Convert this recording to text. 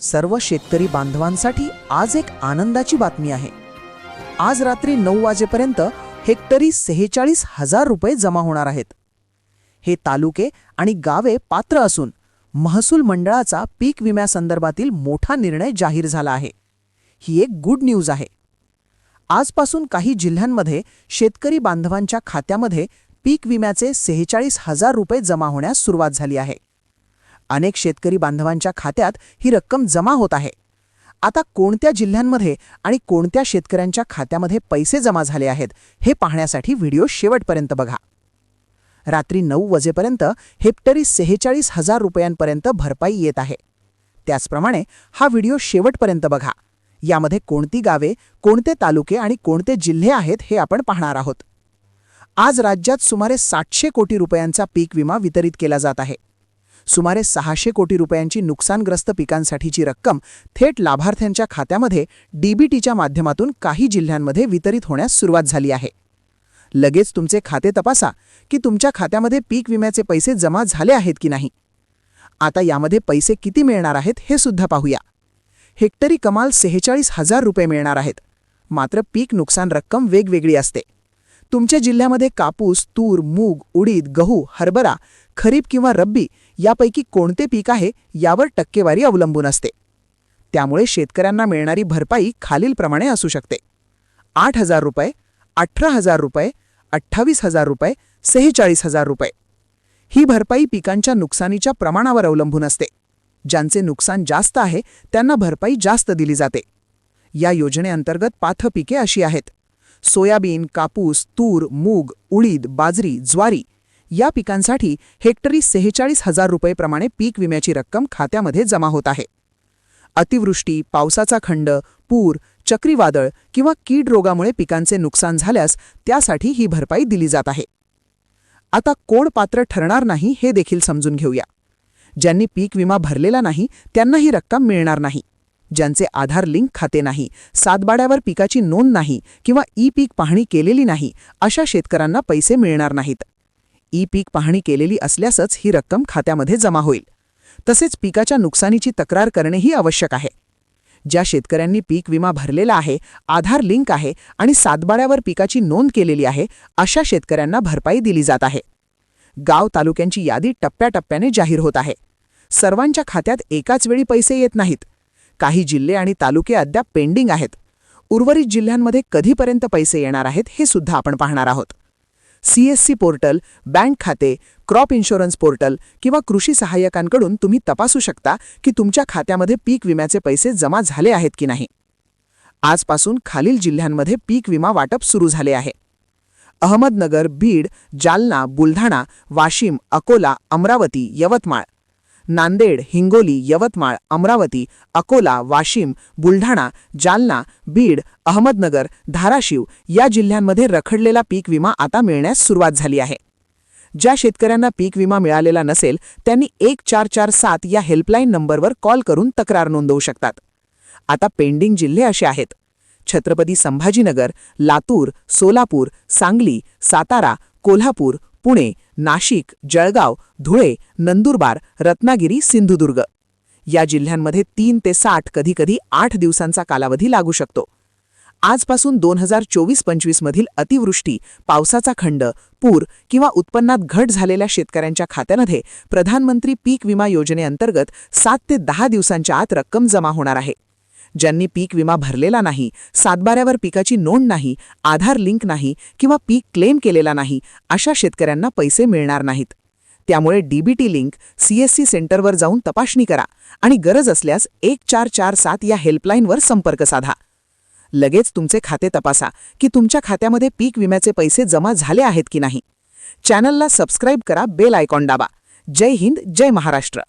सर्व शेतकरी बांधवांसाठी आज एक आनंदाची बातमी आहे। आज रात्री 9 वाजेपर्यंत हेक्टरी 46,000 रुपये जमा होणार आहेत। हे तालुके आणि गावे पात्र असून महसूल मंडळाचा पीक विम्यासंदर्भातील मोठा निर्णय जाहीर झाला आहे। ही एक गुड न्यूज आहे। आजपासून काही जिल्ह्यांमध्ये शेतकरी बांधवांच्या खात्यामध्ये पीक विम्याचे 46,000 रुपये जमा होण्यास सुरुवात झाली आहे। अनेक शेतकरी बांधवांच्या खात्यात ही रक्कम जमा होत आहे। आता कोणत्या जिल्ह्यांमध्ये आणि कोणत्या शेतकऱ्यांच्या खात्यामध्ये पैसे जमा झाले आहेत हे पाहण्यासाठी व्हिडिओ शेवटपर्यंत बघा। रात्री 9 वाजेपर्यंत हेक्टरी 46,000 रुपयांपर्यंत भरपाई येत आहे। त्याचप्रमाणे हा व्हिडिओ शेवटपर्यंत बघा। यामध्ये कोणती गावे, कोणते तालुके आणि कोणते जिल्हे आहेत हे आपण पाहणार आहोत। आज राज्यात सुमारे 700 कोटी रुपयांचा पीक विमा वितरित केला जात आहे। सुमारे 600 कोटी रुपयांची नुकसानग्रस्त पिकांसाठीची रक्कम थेट लाभार्थ्यांच्या खात्यामध्ये डीबीटीच्या माध्यमातून काही जिल्ह्यांमध्ये वितरित होण्यास सुरुवात झाली आहे। लगेच तुमचे खाते तपासा की तुमच्या खात्यामध्ये पीक विम्याचे पैसे जमा झाले आहेत की नाही। आता यामध्ये पैसे किती मिळणार आहेत हे सुद्धा पाहूया। हेक्टरी कमाल 46,000 रुपये मिळणार आहेत। मात्र पीक नुकसान रक्कम वेगवेगळी असते। तुमच्या जिल्ह्यामध्ये कापूस, तूर, मूग, उडीद, गहू, हरभरा, खरीप किंवा रब्बी यापैकी कोणते पीक आहे यावर टक्केवारी अवलंबून असते। त्यामुळे शेतकऱ्यांना मिळणारी भरपाई खालीलप्रमाणे असू शकते: 8,000 रुपये, 18,000 रुपये, 28,000 रुपये, 46,000 रुपये। ही भरपाई पिकांच्या नुकसानीच्या प्रमाणावर अवलंबून असते। ज्यांचे नुकसान जास्त आहे त्यांना भरपाई जास्त दिली जाते। या योजनेअंतर्गत पात्र पिके अशी आहेत: सोयाबीन, कापूस, तूर, मूग, उडीद, बाजरी, ज्वारी या पिकांसाठी हेक्टरी 46,000 रुपये पीक विम्याची रक्कम खात्यामध्ये जमा होत आहे। अतिवृष्टी, पावसाचा खंड, पूर, चक्रीवादळ किंवा कीड रोगामुळे पिकांचे नुकसान झाल्यास त्यासाठी ही भरपाई दिली जात आहे। आता कोण पात्र ठरणार नाही हे देखील समजून घेऊया। ज्यांनी पीक विमा भरलेला नाही त्यांना ही रक्कम मिळणार नाही। ज्यांचे आधार लिंक खाते नाही, सातबाड्यावर पिकाची नोंद नाही किंवा ई पीक पाहणी केलेली नाही अशा शेतकऱ्यांना पैसे मिळणार नाहीत। ई पीक पाहणी केलेली असल्यासच ही रक्कम खात्यामध्ये जमा होईल। तसेच पिकाच्या नुकसानीची तक्रार करणेही आवश्यक आहे। ज्या शेतकऱ्यांनी पीक विमा भरलेला आहे, आधार लिंक आहे आणि सातबाड्यावर पिकाची नोंद केलेली आहे अशा शेतकऱ्यांना भरपाई दिली जात आहे। गाव तालुक्यांची यादी टप्प्याटप्प्याने जाहीर होत आहे। सर्वांच्या खात्यात एकाच वेळी पैसे येत नाहीत। काही जिल्हे आणि तालुके अद्याप पेंडिंग आहेत। उर्वरित जिल्ह्यांमध्ये कधीपर्यंत पैसे येणार आहेत हे सुद्धा आपण पाहणार आहोत। CSC पोर्टल, बँक खाते, क्रॉप इन्शुरन्स पोर्टल किंवा कृषी सहाय्यकांकडून तुम्ही तपासू शकता की तुमच्या खात्यामध्ये पीक विम्याचे पैसे जमा झाले आहेत की नाही। आजपासून खालील जिल्ह्यांमध्ये पीक विमा वाटप सुरू झाले आहे: अहमदनगर, बीड, जालना, बुलढाणा, वाशिम, अकोला, अमरावती, यवतमाळ। नांदेड, हिंगोली, यवतमाळ, अमरावती, अकोला, वाशिम, बुलढाणा, जालना, बीड, अहमदनगर, धाराशिव या जिल्ह्यांमध्ये रखडलेला पीक विमा आता मिळण्यास सुरुवात झाली आहे। ज्या शेतकऱ्यांना पीक विमा मिळालेला नसेल त्यांनी 1447 या हेल्पलाईन नंबरवर कॉल करून तक्रार नोंदवू शकतात। आता पेंडिंग जिल्हे असे आहेत: छत्रपती संभाजीनगर, लातूर, सोलापूर, सांगली, सातारा, कोल्हापूर, पुणे, नाशिक, जळगाव, धुळे, नंदुरबार, रत्नागिरी, सिंधुदुर्ग। या जिल्ह्यांमध्ये 3 ते 60 कधीकधी 8 दिवसांचा कालावधी लागू शकतो। आजपासून 2024-25 मधील अतिवृष्टी, पावसाचा खंड, पूर किंवा उत्पन्नात घट झालेल्या शेतकऱ्यांच्या खात्यामध्ये प्रधानमंत्री पीक विमा योजनेअंतर्गत 7 ते 10 दिवसांच्या आत रक्कम जमा होणार आहे। ज्यांनी पीक विमा भरलेला नाही, सातबाऱ्यावर पिकाची नोंद नाही, आधार लिंक नाही किंवा पीक क्लेम केलेला नाही अशा शेतकऱ्यांना पैसे मिळणार नाहीत। त्यामुळे डीबीटी लिंक, CSC सेंटरवर जाऊन तपासणी करा आणि गरज असल्यास 1447 या हेल्पलाईनवर संपर्क साधा। लगेच तुमचे खाते तपासा की तुमच्या खात्यामध्ये पीक विम्याचे पैसे जमा झाले आहेत की नाही। चॅनलला सबस्क्राईब करा, बेल आयकॉन दाबा। जय हिंद, जय महाराष्ट्र।